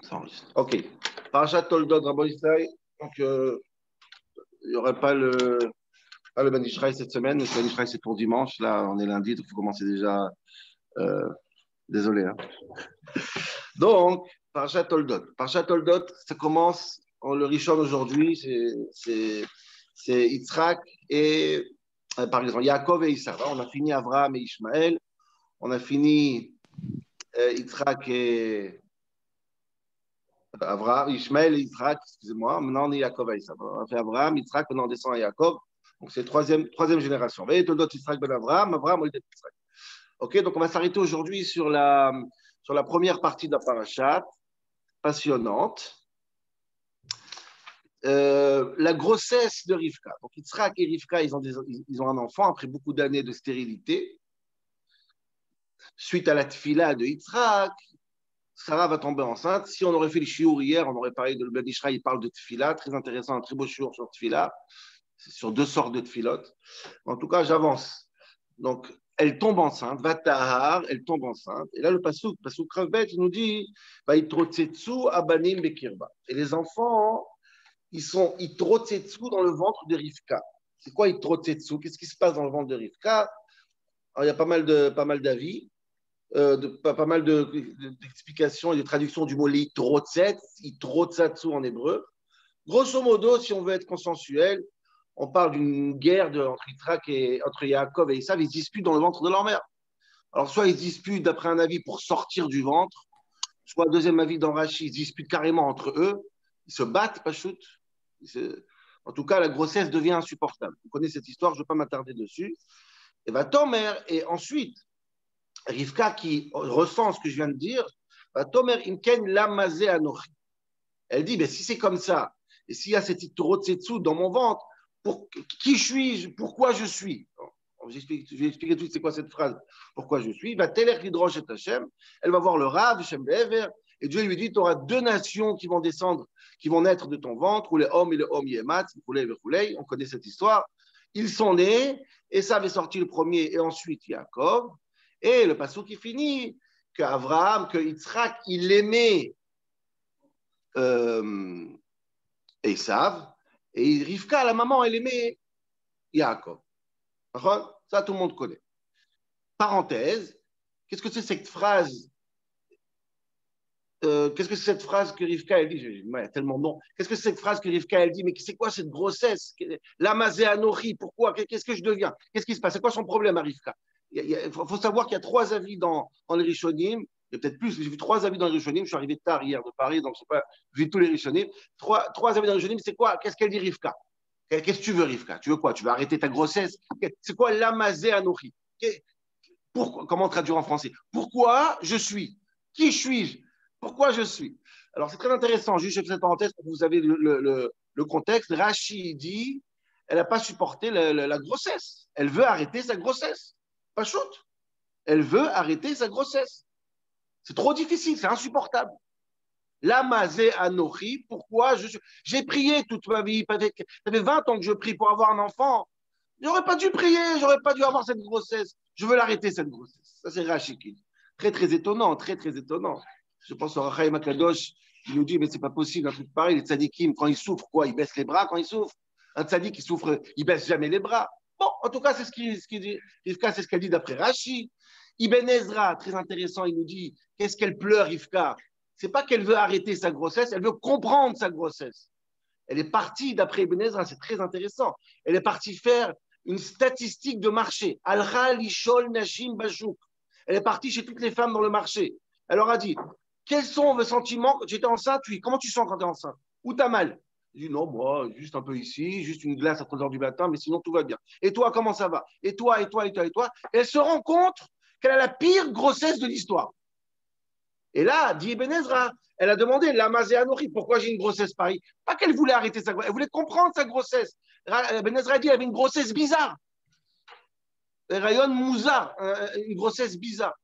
Ça enregistre. Ok. Parashat Toldot, Rabbi Israël. Donc, il n'y aurait pas le Ben Ishraï cette semaine. Le Ben Ishraï, c'est pour dimanche. Là, on est lundi, donc il faut commencer déjà. Désolé. Hein. Donc, Parashat Toldot. Parashat Toldot, ça commence. Le Rishon aujourd'hui, c'est Yitzhak et, par exemple, Yaakov et Esav. On a fini Abraham et Ishmaël. On a fini Yitzhak et Abraham, Ishmaël et Yitzhak, excusez-moi. Maintenant, on est Yaakov et Esav. On a fait Abraham, Yitzhak, maintenant on descend à Yaakov. Donc, c'est troisième génération. Vous voyez, Toldot, Yitzhak, ben Abraham, Abraham, Yitzhak. Ok, donc on va s'arrêter aujourd'hui sur la première partie de la parashat, passionnante. La grossesse de Rivka. Donc Yitzhak et Rivka, ils ont un enfant après beaucoup d'années de stérilité. Suite à la tfila de Yitzhak, Sarah va tomber enceinte. Si on aurait fait le shiur hier, on aurait parlé de Ben Ishraï, il parle de tfila, très intéressant, un très beau shiur sur tfila, sur deux sortes de tfilotes. En tout cas, j'avance. Donc, elle tombe enceinte, Vatahar, elle tombe enceinte. Et là, le Passouk Kravbet, il nous dit Vaïtrotsetsu abanim bekirba. Et les enfants, ils sont Itrotsetsu dans le ventre de Rivka. C'est quoi Itrotsetsu? Qu'est-ce qui se passe dans le ventre de Rivka? Alors, il y a pas mal d'avis, pas mal d'explications et de traductions du mot Itrotset, Itrotsatsu en hébreu. Grosso modo, si on veut être consensuel, on parle d'une guerre entre Yaakov et Esav. Ils se disputent dans le ventre de leur mère. Alors, soit ils se disputent d'après un avis pour sortir du ventre, soit deuxième avis dans Rashi, ils se disputent carrément entre eux. Ils se battent, pas shoot. En tout cas, la grossesse devient insupportable. Vous connaissez cette histoire, je ne vais pas m'attarder dessus. Et va Tomer, et ensuite, Rivka qui ressent ce que je viens de dire, va Tomer imken lamazé anochi. Elle dit, ben, si c'est comme ça, et s'il y a cette Itorotsetsu dans mon ventre, qui suis-je? Pourquoi je suis? Je vais expliquer tout c'est quoi cette phrase. Pourquoi je suis? Va Teler Hidrosh et Hashem. Elle va voir le Rav, Shem Be'ever, et Dieu lui dit, tu auras deux nations qui vont descendre, qui vont naître de ton ventre, ou les hommes et le homme Yemat, on connaît cette histoire. Ils sont nés, et ça avait sorti le premier, et ensuite Yaakov. Et le passage qui finit, qu'Abraham, que Yitzhak, il aimait Esav, et Rivka, la maman, elle aimait Yaakov. Ça, tout le monde connaît. Parenthèse, qu'est-ce que c'est cette phrase qu'est-ce que c'est cette phrase que Rivka, elle dit? Il y a tellement de noms. Qu'est-ce que c'est cette phrase que Rivka, elle dit? Mais c'est quoi cette grossesse? Lamazé Anochi, pourquoi? Qu'est-ce que je deviens? Qu'est-ce qui se passe? C'est quoi son problème à Rivka? Il faut savoir qu'il y a trois avis dans les Rishonim. Il y a peut-être plus, j'ai vu trois avis dans les Rishonim. Je suis arrivé tard hier de Paris, donc je n'ai pas vu tous les Rishonim. Trois avis dans les Rishonim, c'est quoi? Qu'est-ce qu'elle dit Rivka? Qu'est-ce que tu veux, Rivka? Tu veux quoi? Tu veux arrêter ta grossesse? C'est quoi Lamazé Anochi? Comment traduire en français? Pourquoi je suis? Qui suis-je? Pourquoi je suis? Alors, c'est très intéressant. Juste cette parenthèse pour que vous avez le contexte. Rashi dit elle n'a pas supporté la grossesse. Elle veut arrêter sa grossesse. Pas shoot. Elle veut arrêter sa grossesse. C'est trop difficile, c'est insupportable. Lamazé Anochi, pourquoi je suis. J'ai prié toute ma vie. Ça fait 20 ans que je prie pour avoir un enfant. J'aurais pas dû prier, j'aurais pas dû avoir cette grossesse. Je veux l'arrêter, cette grossesse. Ça, c'est Rashi qui dit. Très, très étonnant, très, très étonnant. Je pense au Rachaim Akadosh, il nous dit, mais c'est pas possible, un truc pareil. Les tzadikim, quand ils souffrent, quoi, ils baissent les bras quand ils souffrent. Un tzadik qui souffre, il baisse jamais les bras. Bon, en tout cas, c'est ce qu'il dit. Rivka, c'est ce qu'elle dit d'après Rashi. Ibn Ezra, très intéressant, il nous dit, qu'est-ce qu'elle pleure, Rivka? C'est pas qu'elle veut arrêter sa grossesse, elle veut comprendre sa grossesse. Elle est partie, d'après Ibn Ezra, c'est très intéressant. Elle est partie faire une statistique de marché. Alcha lishol nashim bajouk. Elle est partie chez toutes les femmes dans le marché. Elle leur a dit, quels sont vos sentiments? J'étais enceinte, oui. Comment tu sens quand tu es enceinte? Où t'as mal? Je dis, non, moi, juste un peu ici, juste une glace à 3 heures du matin, mais sinon tout va bien. Et toi, comment ça va? Et toi, et toi, et toi, et toi? Et elle se rend compte qu'elle a la pire grossesse de l'histoire. Et là, dit Ibn Ezra, elle a demandé, Lamazé Anochi, pourquoi j'ai une grossesse pareille? Pas qu'elle voulait arrêter sa grossesse, elle voulait comprendre sa grossesse. Ibn Ezra dit, elle avait une grossesse bizarre. Rayon Mouzar, une grossesse bizarre.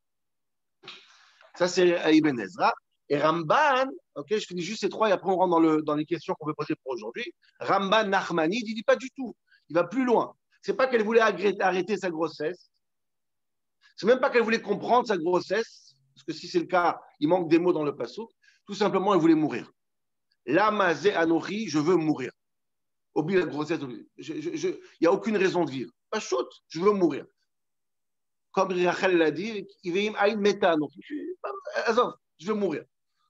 Ça, c'est Ibn Ezra. Et Ramban, ok, je finis juste ces trois et après on rentre dans les questions qu'on veut poser pour aujourd'hui. Ramban Nachmani, il dit pas du tout. Il va plus loin. C'est pas qu'elle voulait arrêter sa grossesse. C'est même pas qu'elle voulait comprendre sa grossesse. parce que si c'est le cas, il manque des mots dans le passouk. Tout simplement, elle voulait mourir. La mazé anori, je veux mourir. Oublie la grossesse. Il n'y a aucune raison de vivre. Pas chute, je veux mourir. Comme Rachel l'a dit, je veux mourir.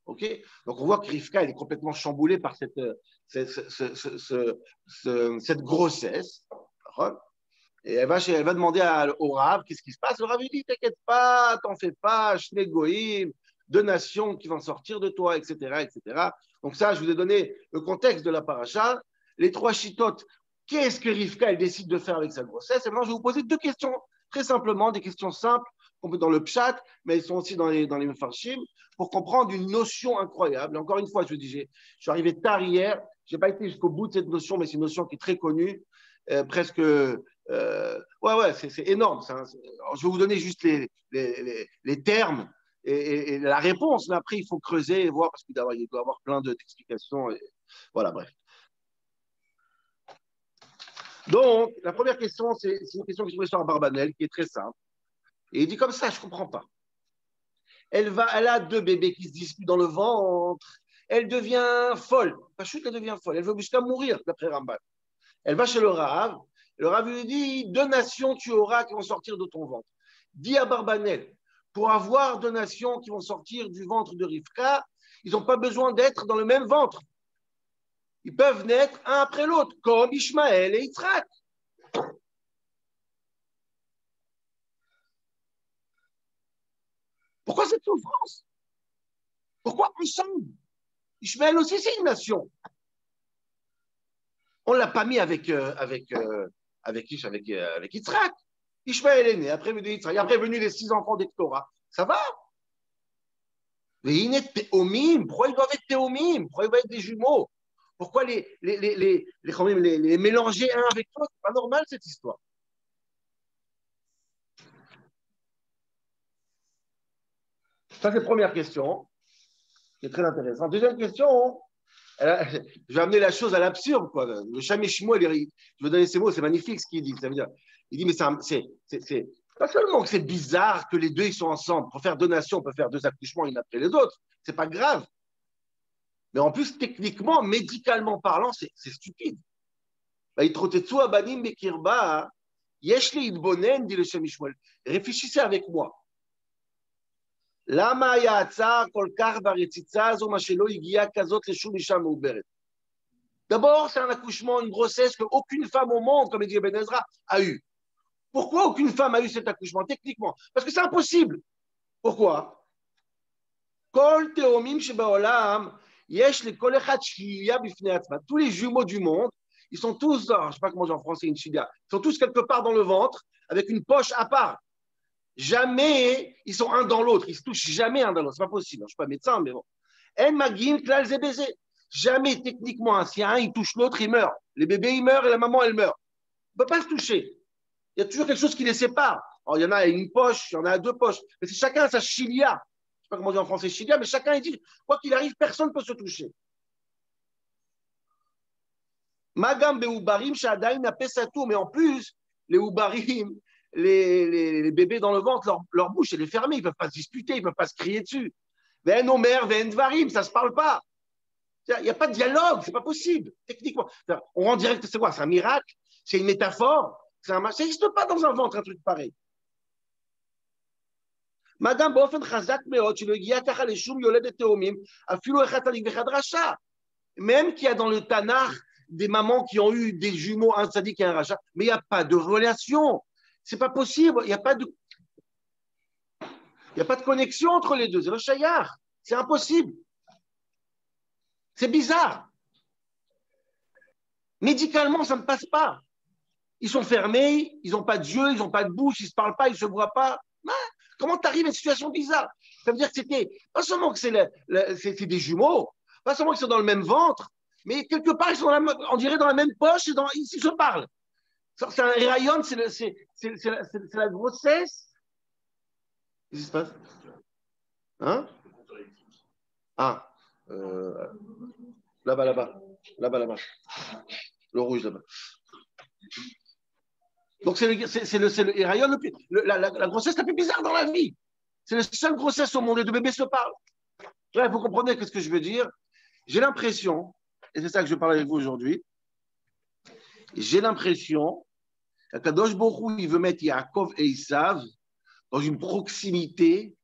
Okay, donc on voit que Rivka elle est complètement chamboulée par cette grossesse. Et elle va demander au Rav qu'est-ce qui se passe. Le Rav lui dit t'inquiète pas, t'en fais pas, Shnei Goïm, 2 nations qui vont sortir de toi, etc., etc. Donc ça, je vous ai donné le contexte de la paracha. Les 3 chitotes, qu'est-ce que Rivka elle décide de faire avec sa grossesse? Et maintenant, je vais vous poser 2 questions, très simplement, des questions simples qu'on peut dans le pshat, mais elles sont aussi dans les mefarshim, pour comprendre une notion incroyable. Et encore une fois, je vous dis, je suis arrivé tard hier, je n'ai pas été jusqu'au bout de cette notion, mais c'est une notion qui est très connue, presque. Ouais, c'est énorme. Ça, alors, je vais vous donner juste les termes et la réponse, mais après, il faut creuser et voir, parce qu'il doit y avoir plein d'explications. Voilà, bref. Donc, la première question, c'est une question qui se pose sur Barbanel, qui est très simple. Et il dit comme ça, je ne comprends pas. Elle a 2 bébés qui se disputent dans le ventre. Elle devient folle. Pas chute, elle devient folle. Elle veut jusqu'à mourir, d'après Ramban. Elle va chez le Rav. Le Rav lui dit 2 nations tu auras qui vont sortir de ton ventre. Dis à Barbanel, pour avoir 2 nations qui vont sortir du ventre de Rivka, ils n'ont pas besoin d'être dans le même ventre. Ils peuvent naître un après l'autre, comme Ishmaël et Yitzhak. Pourquoi cette souffrance? Pourquoi ensemble? Ishmaël aussi, c'est une nation. On ne l'a pas mis avec Yitzhak. Ishmaël est né, après venu Yitzhak, après venu les 6 enfants d'Ektora. Ça va? Mais il est théomime. Pourquoi ils doivent être théomime? Pourquoi ils doivent être des jumeaux? Pourquoi les mélanger un avec l'autre? C'est pas normal cette histoire. Ça, c'est la première question, qui est très intéressante. Deuxième question, je vais amener la chose à l'absurde, quoi. Le Shamishmo, je vais donner ces mots, c'est magnifique ce qu'il dit. Ça veut dire, il dit, mais c'est pas seulement que c'est bizarre que les 2 ils sont ensemble. Pour faire 2 nations, on peut faire 2 accouchements l'un après les autres. C'est pas grave. Mais en plus, techniquement, médicalement parlant, c'est stupide. Réfléchissez avec moi. D'abord, c'est un accouchement, une grossesse qu'aucune femme au monde, comme dit Ben Ezra, a eu. Pourquoi aucune femme a eu cet accouchement techniquement? Parce que c'est impossible. Pourquoi? Tous les jumeaux du monde, ils sont tous, je ne sais pas comment dire en français, une chidia, ils sont tous quelque part dans le ventre avec une poche à part. Jamais ils sont un dans l'autre. Ils se touchent jamais un dans l'autre. C'est pas possible. Je ne suis pas médecin, mais bon. Jamais techniquement, si un il touche l'autre, il meurt. Les bébés, ils meurent et la maman, elle meurt. On ne peut pas se toucher. Il y a toujours quelque chose qui les sépare. Alors, il y en a à une poche, il y en a à 2 poches. Mais c'est chacun sa chilia. Je ne sais pas comment dire en français chilia, mais chacun, il dit, quoi qu'il arrive, personne ne peut se toucher. Magam Beoubarim, Shadaïn, Apesatou. Mais en plus, les Oubarim, les bébés dans le ventre, leur bouche, elle est fermée. Ils ne peuvent pas se disputer, ils ne peuvent pas se crier dessus. Ven Omer, Ven Dvarim, ça ne se parle pas. Il n'y a pas de dialogue, c'est pas possible, techniquement. On rend direct, c'est quoi? C'est un miracle? C'est une métaphore? Ça n'existe pas dans un ventre, un truc pareil. Madame Bofen Chazak Meot, tu le guia Kachaleshum, Yolet Teomim, Afilo Echatalik Vechadracha. Même qu'il y a dans le Tanakh des mamans qui ont eu des jumeaux, un sadique et un rachat, mais il n'y a pas de relation. C'est pas possible, il n'y a pas de connexion entre les deux. C'est le chayar. C'est impossible. C'est bizarre. Médicalement, ça ne passe pas. Ils sont fermés, ils n'ont pas d'yeux, ils n'ont pas de bouche, ils ne se parlent pas, ils ne se voient pas. Comment tu arrives à une situation bizarre? Ça veut dire que c'était, pas seulement que c'est des jumeaux, pas seulement qu'ils sont dans le même ventre, mais quelque part, ils sont on dirait dans la même poche, ils se parlent. C'est un rayon, c'est la grossesse. Qu'est-ce qui se passe? Hein? Ah, là-bas, là-bas. Là-bas, là-bas. Le rouge, là-bas. Donc, c'est le rayon, la grossesse la plus bizarre dans la vie. C'est la seule grossesse au monde. Les deux bébés se parlent. Là, vous comprenez ce que je veux dire? J'ai l'impression, et c'est ça que je parle avec vous aujourd'hui, j'ai l'impression qu'Akadosh Baruch Hu, il veut mettre Yaakov et Esav dans une proximité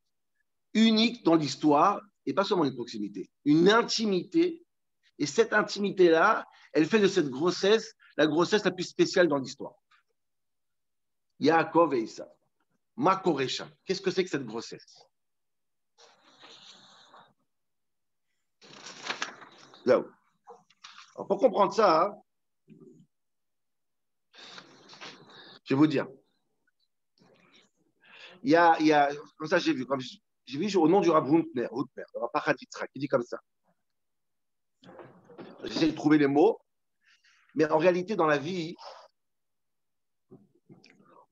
unique dans l'histoire, et pas seulement une proximité, une intimité. Et cette intimité-là, elle fait de cette grossesse la grossesse la plus spéciale dans l'histoire. Yaakov et Esav. Ma Koresha. Qu'est-ce que c'est que cette grossesse? Là. Alors, pour comprendre ça, je vais vous dire. Il y a comme ça, j'ai vu au nom du Rav Huntner, le Rav Pachat Yitzhak, qui dit comme ça. J'essaie de trouver les mots, mais en réalité, dans la vie,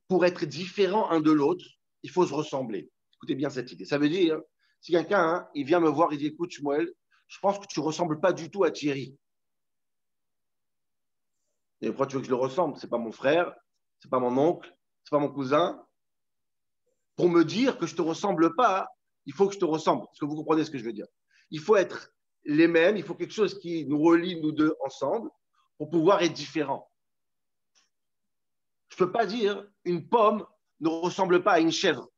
pour être différent un de l'autre, il faut se ressembler. Écoutez bien cette idée. Ça veut dire, si quelqu'un, il vient me voir, il dit, écoute, Shmuel, je pense que tu ne ressembles pas du tout à Thierry. Et pourquoi tu veux que je le ressemble? Ce n'est pas mon frère, ce n'est pas mon oncle, ce n'est pas mon cousin. Pour me dire que je ne te ressemble pas, il faut que je te ressemble. Est-ce que vous comprenez ce que je veux dire? Il faut être les mêmes, il faut quelque chose qui nous relie, nous deux, ensemble, pour pouvoir être différents. Je ne peux pas dire une pomme ne ressemble pas à une chèvre.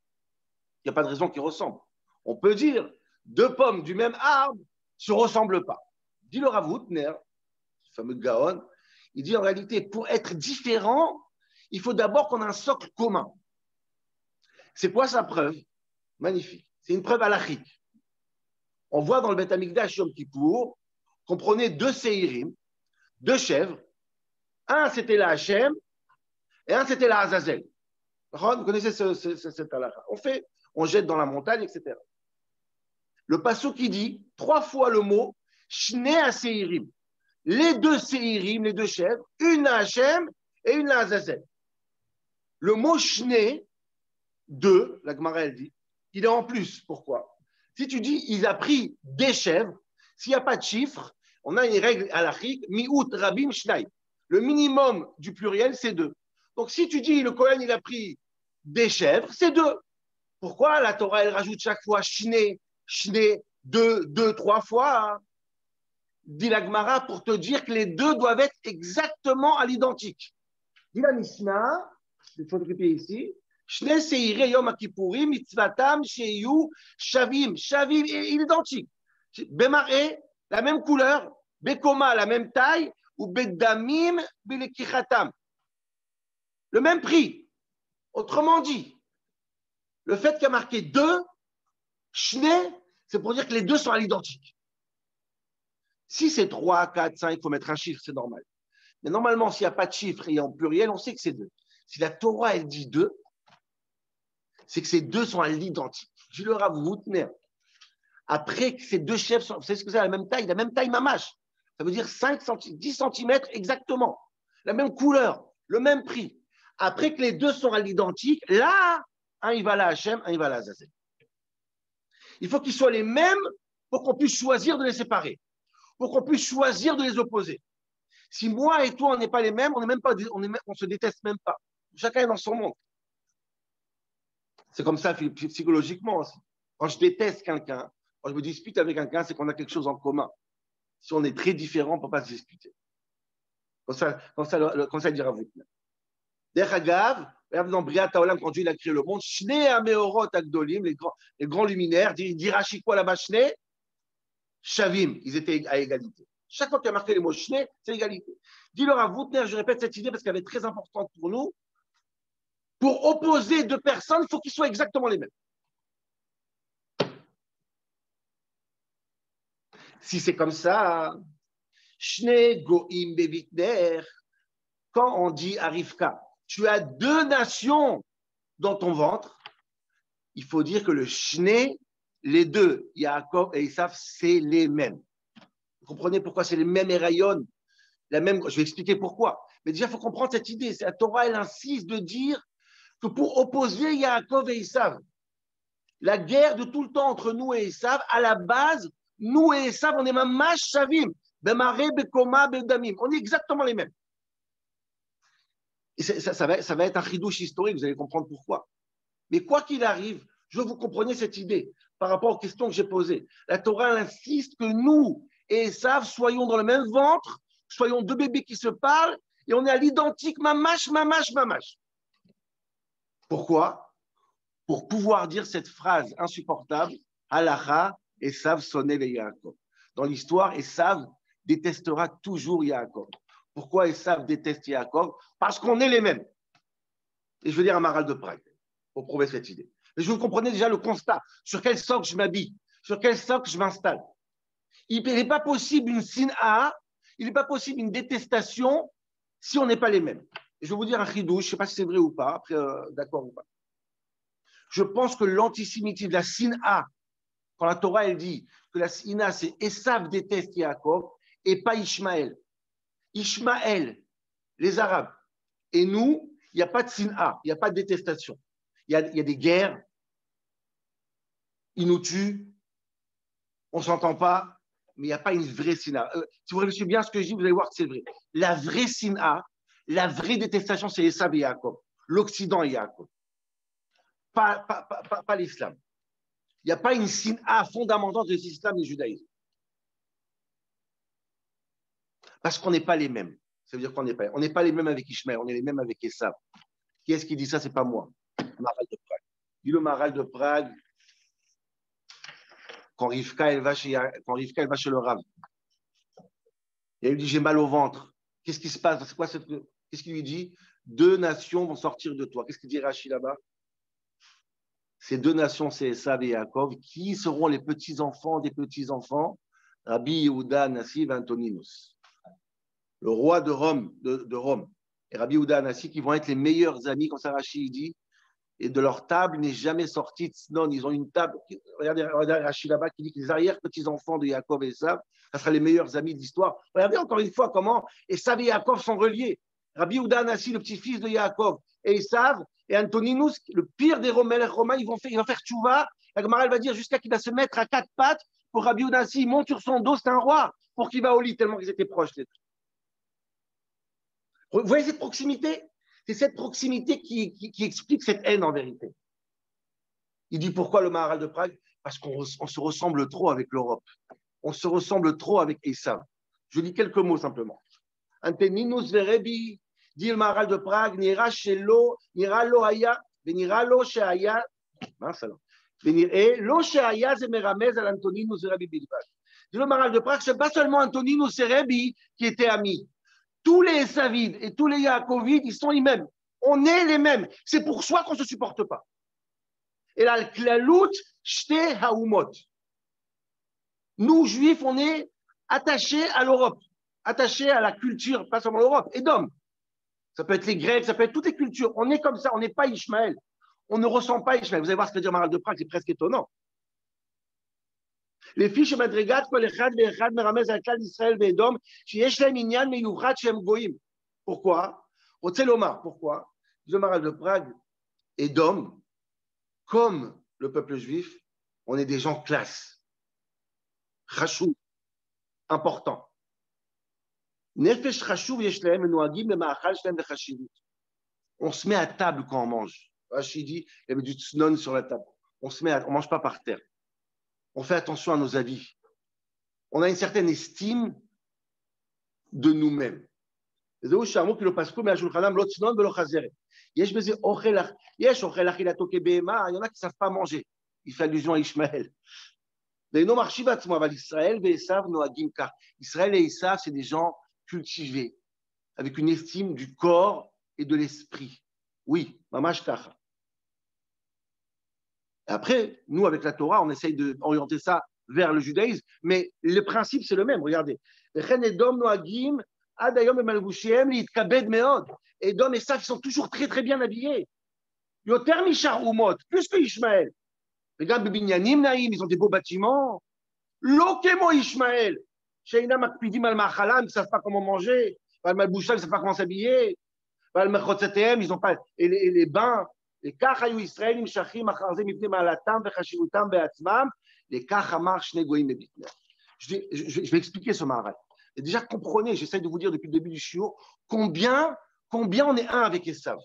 Il n'y a pas de raison qu'ils ressemblent. On peut dire deux pommes du même arbre ne se ressemblent pas. Dit le Rav Huntner, ce fameux Gaon, il dit en réalité, pour être différent, il faut d'abord qu'on ait un socle commun. C'est quoi sa preuve? Magnifique. C'est une preuve halachique. On voit dans le Beth Amikdash Yom Kippour qu'on prenait deux séirim, deux chèvres. Un, c'était la Hachem, et un, c'était la Azazel. Vous connaissez cette halakha? On jette dans la montagne, etc. Le passou qui dit 3 fois le mot Shnei HaSeirim. Les deux séirim, les deux chèvres, une la Hachem et une la Azazel. Le mot Shnei, deux, la Gemara elle dit, il est en plus. Pourquoi? Si tu dis il a pris des chèvres, s'il n'y a pas de chiffre, on a une règle halachique, mi'ut rabim shnai. Le minimum du pluriel, c'est 2. Donc si tu dis le Kohen il a pris des chèvres, c'est 2. Pourquoi la Torah elle rajoute chaque fois shnei, shnei, 2, 3 fois? Dit la Gemara pour te dire que les deux doivent être exactement à l'identique. Dit la Mishnah, il faut copier ici. Shnei seirei yom kippourim mitzvatam sheyu shavim. Shavim est identique. Bemaré, la même couleur. Bekoma, la même taille. Ou bedamim belekichatam. Le même prix. Autrement dit, le fait qu'il y a marqué 2, shnei, c'est pour dire que les deux sont à l'identique. Si c'est 3, 4, 5, il faut mettre un chiffre, c'est normal. Mais normalement, s'il n'y a pas de chiffre et en pluriel, on sait que c'est 2. Si la Torah, elle dit 2, c'est que ces deux sont à l'identique. Je le Rav Huntner. Après que ces deux chèvres sont, vous savez ce que c'est, la même taille mamache. Ça veut dire 10 cm exactement. La même couleur, le même prix. Après que les deux sont à l'identique, là, un il va à la Hachem, un il va à la Azazel. Il faut qu'ils soient les mêmes pour qu'on puisse choisir de les séparer, pour qu'on puisse choisir de les opposer. Si moi et toi, on n'est pas les mêmes, on ne se déteste même pas. Chacun est dans son monde. C'est comme ça psychologiquement aussi. Quand je déteste quelqu'un, quand je me dispute avec quelqu'un, c'est qu'on a quelque chose en commun. Si on est très différents, on ne peut pas se disputer. Comme ça il dira vous. Derech Agav, dans Briat Haolam, quand Dieu a créé le monde, Shnei Ameorot Agdolim, les grands luminaires, dit Rashi quoi là-bas, Shnei, Shavim, ils étaient à égalité. Chaque fois qu'il y a marqué les mots Shnei, c'est égalité. Dis-leur à vous, je répète cette idée parce qu'elle est très importante pour nous. Pour opposer deux personnes, il faut qu'ils soient exactement les mêmes. Si c'est comme ça, Shnei Goim Bevitner, quand on dit à Rivka, tu as 2 nations dans ton ventre, il faut dire que le Shnei, les deux, Yaakov et Esav, c'est les mêmes. Vous comprenez pourquoi c'est les mêmes Erayon, la même. Je vais expliquer pourquoi. Mais déjà, il faut comprendre cette idée. C'est la Torah, elle insiste de dire que pour opposer Yaakov et Esav, la guerre de tout le temps entre nous et Esav, à la base, nous et Esav, on est mamash shavim, bemaré, bekoma, bedamim. On est exactement les mêmes. Et ça va être un chidouche historique, vous allez comprendre pourquoi. Mais quoi qu'il arrive, Je veux que vous compreniez cette idée par rapport aux questions que j'ai posées. La Torah elle insiste que nous et Esav soyons dans le même ventre, soyons deux bébés qui se parlent et on est à l'identique, mamash, mamash, mamash. Pourquoi? Pour pouvoir dire cette phrase insupportable, Halacha, Esav sonnait les Yaakov. Dans l'histoire, Esav détestera toujours Yaakov. Pourquoi Esav déteste Yaakov? Parce qu'on est les mêmes. Et je veux dire un Maral de Prague pour prouver cette idée. Mais je vous comprenez déjà le constat. Sur quel socle je m'habille? Sur quel socle je m'installe? Il n'est pas possible une sin'a, il n'est pas possible une détestation si on n'est pas les mêmes. Et je vais vous dire un chidouche, je ne sais pas si c'est vrai ou pas, après d'accord ou pas. Je pense que l'antisémitisme, la sin'a, quand la Torah elle dit que la sin'a c'est Esav déteste Yaakov et pas Ishmaël. Ishmaël, les Arabes et nous, il n'y a pas de sin'a, il n'y a pas de détestation. Il y a des guerres, ils nous tuent, on ne s'entend pas, mais il n'y a pas une vraie sin'a. Si vous réfléchissez bien à ce que je dis, vous allez voir que c'est vrai. La vraie sin'a, la vraie détestation, c'est Esav et Yaakov. L'Occident et Yaakov. Pas l'islam. Il n'y a pas une sin'a fondamentale de l'islam et du judaïsme. Parce qu'on n'est pas les mêmes. Ça veut dire qu'on n'est pas les mêmes avec Ishmael, on est les mêmes avec Esav. Qui est-ce qui dit ça? Ce n'est pas moi. Maral de Prague. Dis le Maral de Prague, quand Rivka elle va chez le Rav. Et elle lui dit j'ai mal au ventre. Qu'est-ce qui se passe? C'est quoi Qu'est-ce qu'il lui dit? Deux nations vont sortir de toi. Qu'est-ce qu'il dit Rashi là-bas? Ces deux nations, c'est Esav et Yaakov, qui seront les petits-enfants des petits-enfants? Rabbi Yehuda Nassib Antoninus, le roi de Rome, de Rome. Et Rabbi Yehuda Nassi, qui vont être les meilleurs amis, quand Rashi dit, et de leur table n'est jamais sorti Tznon. Ils ont une table, regardez Rashi là-bas, qui dit que les arrière-petits-enfants de Yaakov et Esav, ça sera les meilleurs amis de l'histoire. Regardez encore une fois comment Esav et Yaakov sont reliés. Rabbi Yehuda Nassi, le petit-fils de Yaakov, et Esav, et Antoninus, le pire des Romains, ils vont faire tchouva. La Gemara va dire jusqu'à qu'il va se mettre à quatre pattes pour Rabbi Yehuda Nassi. Il monte sur son dos, c'est un roi, pour qu'il va au lit, tellement qu'ils étaient proches. Vous voyez cette proximité? C'est cette proximité qui explique cette haine en vérité. Il dit pourquoi le Maharal de Prague? Parce qu'on se ressemble trop avec l'Europe. On se ressemble trop avec Esav. Je lis quelques mots simplement. Anteninus verebi, dit le Maharal de Prague, nira lo haya, venira lo sheaya, lo sheaya ze meramez al Antoninus verebi bilbad. Dit le Maharal de Prague, c'est pas seulement Antoninus verebi qui était ami. Tous les Esavides et tous les Yaakovides, ils sont les mêmes. On est les mêmes. C'est pour soi qu'on ne se supporte pas. Et là, le klalout shte haumot. Nous, Juifs, on est attachés à l'Europe, attachés à la culture, pas seulement l'Europe, et d'hommes. Ça peut être les Grecs, ça peut être toutes les cultures. On est comme ça, on n'est pas Ishmaël. On ne ressent pas Ishmaël. Vous allez voir ce que dit Maral de Prague, c'est presque étonnant. Les fiches madrigat, kol echad ve'echad meramez al klal Israël ve'edom, sheyesh lem inyan meyuvrat shem goyim. Pourquoi? Otzelomar, pourquoi? Le Maral de Prague, Edom, comme le peuple juif, on est des gens classe, chachou, important. Nefesh chachou yesh lehem noagim lema'achal shlem vechashivut. On se met à table quand on mange. Rashi dit, il y avait du tznon sur la table. On mange pas par terre. On fait attention à nos avis. On a une certaine estime de nous-mêmes. Il y en a qui ne savent pas manger. Il fait allusion à Ishmaël. Israël et Esav, c'est des gens cultivés, avec une estime du corps et de l'esprit. Oui, mamash kacha. Après, nous, avec la Torah, on essaye d'orienter ça vers le judaïsme, mais le principe, c'est le même. Regardez. Edom et Esav, ils sont toujours très, très bien habillés. Yoter Mishar Umot, plus que Ishmaël. Regarde, Binyanim Naïm, ils ont des beaux bâtiments. Lokemo Ishmaël. Sheina Makpidim al Machalam, ils ne savent pas comment manger. Al Malboucha, ils ne savent pas comment s'habiller. Al Mechotzetem, ils n'ont pas. Et les bains. Les Kach Hayu Israëlim Shachim Acharze Mipnem Alatam Vechashivutam Beatzmam. Les Kach Amar Shne Goyim Bebitner. Je vais expliquer ce maral. Et déjà, comprenez, j'essaie de vous dire depuis le début du shiur, combien on est un avec Esav.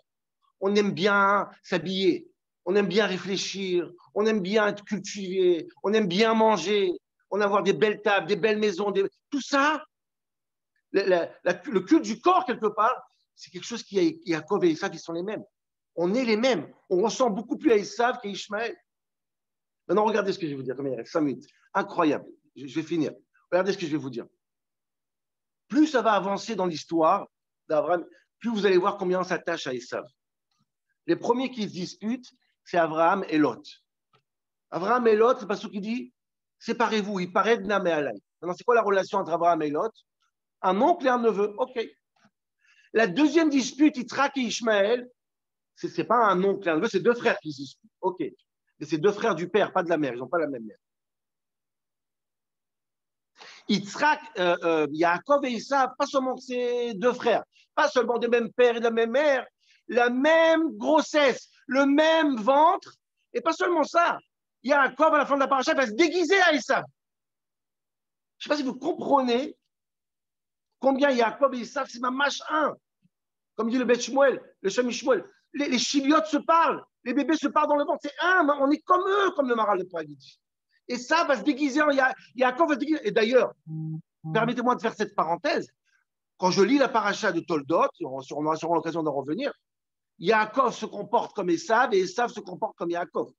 On aime bien s'habiller. on aime bien réfléchir, on aime bien être cultivé, on aime bien manger, on aime avoir des belles tables, des belles maisons, tout ça, le culte du corps, quelque part, c'est quelque chose qui est Yaakov et Esav, qui sont les mêmes. On est les mêmes. On ressemble beaucoup plus à Esav qu'à Ishmaël. Maintenant, regardez ce que je vais vous dire. Comme il reste 5 minutes. Incroyable. Je vais finir. Regardez ce que je vais vous dire. Plus ça va avancer dans l'histoire d'Abraham, plus vous allez voir combien on s'attache à Esav. Les premiers qui se disputent, c'est Abraham et Lot. Abraham et Lot, c'est pas ce qui dit séparez-vous. Il paraît de Nam et Alay. Maintenant, c'est quoi la relation entre Abraham et Lot? Un oncle et un neveu. OK. La deuxième dispute, Yitzhak et Ishmaël, ce n'est pas un oncle et un neveu, c'est deux frères qui se disputent. OK. Mais c'est deux frères du père, pas de la mère. Ils n'ont pas la même mère. Yitzhak, Yaakov et Esav, pas seulement que c'est deux frères, pas seulement des mêmes pères et de la même mère, la même grossesse, le même ventre, et pas seulement ça. Yaakov, à la fin de la paracha, va se déguiser à Esav. Je ne sais pas si vous comprenez combien Yaakov et Esav, c'est mamash un. Comme dit le Bet Shmuel, le Shem Shmuel. Les chiliotes se parlent, les bébés se parlent dans le ventre, c'est un, on est comme eux, comme le Maral de Prague dit. Et ça va se déguiser en Yaakov va se déguiser. Et d'ailleurs, permettez-moi de faire cette parenthèse. Quand je lis la paracha de Toldot, on aura sûrement l'occasion d'en revenir, Yaakov se comporte comme Esav et Esav se comporte comme Yaakov.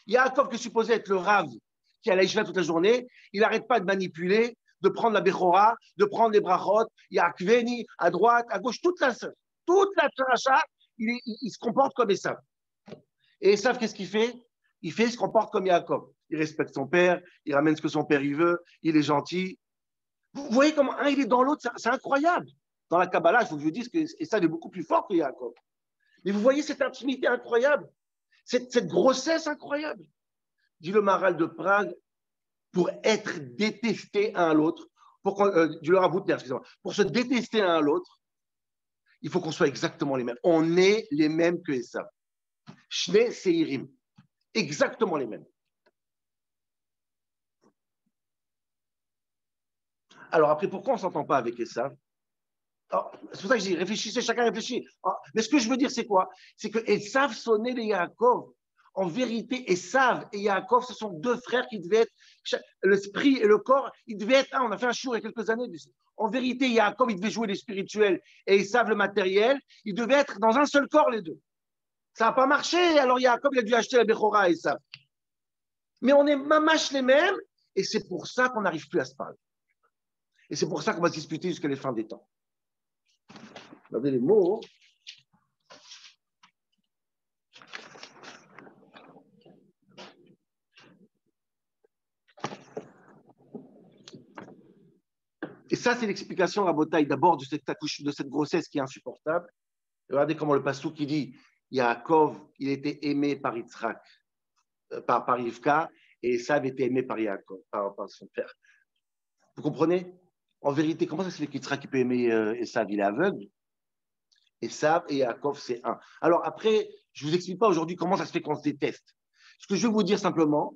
Yaakov, qui est supposé être le Rav, qui est à la Yeshiva toute la journée, il n'arrête pas de manipuler, de prendre la Bechora, de prendre les brachot, il y a Akveni, à droite, à gauche, toute la paracha, il se comporte comme Esav. Et Esav, qu'est-ce qu'il fait? Il se comporte comme Yaakov. Il respecte son père, il ramène ce que son père il veut, il est gentil. Vous voyez comment un il est dans l'autre, c'est incroyable. Dans la Kabbalah, il faut que je vous dise que Esav est beaucoup plus fort que Yaakov. Mais vous voyez cette intimité incroyable, cette grossesse incroyable. Dit le Maral de Prague, pour être détesté un à l'autre, du Laura Boutner, excusez-moi, pour se détester un à l'autre, il faut qu'on soit exactement les mêmes. On est les mêmes que Esav. Shne Seirim. Exactement les mêmes. Alors après, pourquoi on ne s'entend pas avec Esav? C'est pour ça que je dis, réfléchissez, chacun réfléchit. Mais ce que je veux dire, c'est quoi? C'est que Esav sonnait les Yaakov. En vérité, Esav et Yaakov, ce sont deux frères qui devaient être, l'esprit et le corps, ils devaient être un. On a fait un show il y a quelques années. En vérité, Yaakov, il devait jouer les spirituels et Esav le matériel. Ils devaient être dans un seul corps, les deux. Ça n'a pas marché, alors Yaakov, il a dû acheter la Bechora à Esav. Mais on est mamache les mêmes, et c'est pour ça qu'on n'arrive plus à se parler. Et c'est pour ça qu'on va se disputer jusqu'à la fin des temps. Regardez les mots. Et ça, c'est l'explication à Botaï, d'abord de cette grossesse qui est insupportable. Et regardez comment le passouk qui dit Yaakov, il était aimé par Yitzhak, par Rivka, et Esav était aimé par Yaakov, par son père. Vous comprenez? En vérité, comment ça se fait qu'Yitzhak peut aimer Esav? Il est aveugle. Esav et Yaakov, c'est un. Alors après, je ne vous explique pas aujourd'hui comment ça se fait qu'on se déteste. Ce que je veux vous dire simplement,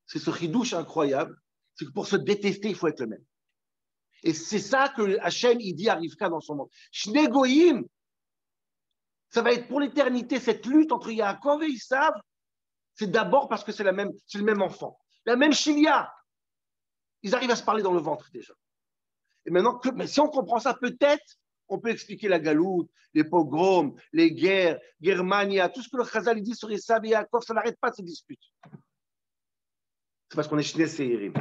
c'est ce chidouche incroyable, c'est que pour se détester, il faut être le même. Et c'est ça que Hachem, il dit à Rivka dans son monde. Shne goyim, ça va être pour l'éternité, cette lutte entre Yaakov et Esav, c'est d'abord parce que c'est le même enfant. La même chilia. Ils arrivent à se parler dans le ventre déjà. Et maintenant, mais si on comprend ça, peut-être, on peut expliquer la galoute, les pogroms, les guerres, Germania, tout ce que le Chazal dit sur Esav et Yaakov, ça n'arrête pas de se disputer. C'est parce qu'on est Shne Seirim.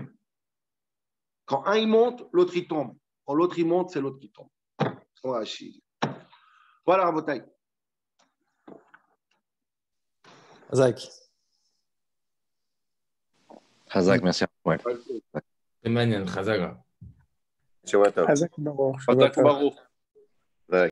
Quand un il monte, l'autre il tombe. Quand l'autre il monte, c'est l'autre qui tombe. Voilà, Rabotai. Hazak. Hazak, merci. Ouais. Emmanuel Chazaga. Shabbat tov. Hazak Baruch. Hazak Baruch.